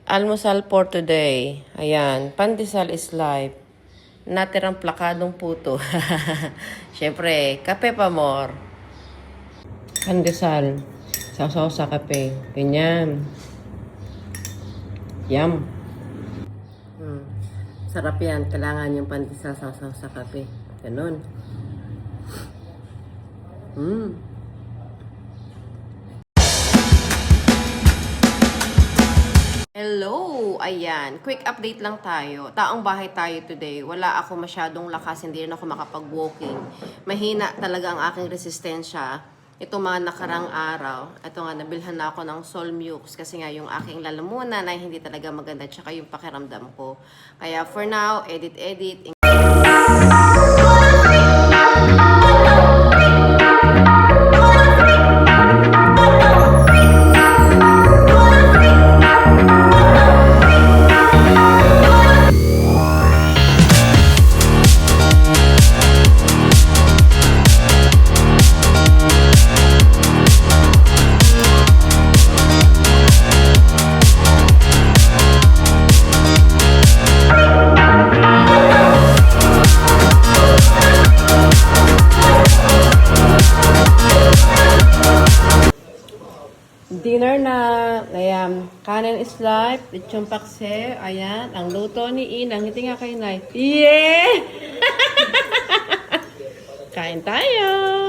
Almusal for today. Ayan, pandesal is life. Natirang plakadong puto. Siyempre, kape pa more. Pandesal. Sausaw sa kape. Ganyan. Yum. Sarap yan. Kailangan yung pandesal sausaw sa kape. Ganun. Hello! Ayan, quick update lang tayo. Taong bahay tayo today. Wala ako masyadong lakas, hindi rin ako makapag-walking. Mahina talaga ang aking resistensya. Ito mga nakarang araw. Ito nga, nabilhan na ako ng Solmux kasi nga yung aking lalamunan ay hindi talaga maganda tsaka yung pakiramdam ko. Kaya for now, edit. Dinner na. Ayan. Kanin is life. Lechon pakse. Ayan. Ang luto ni Inang. Hindi nga kay Nay. Yeah! Kain tayo!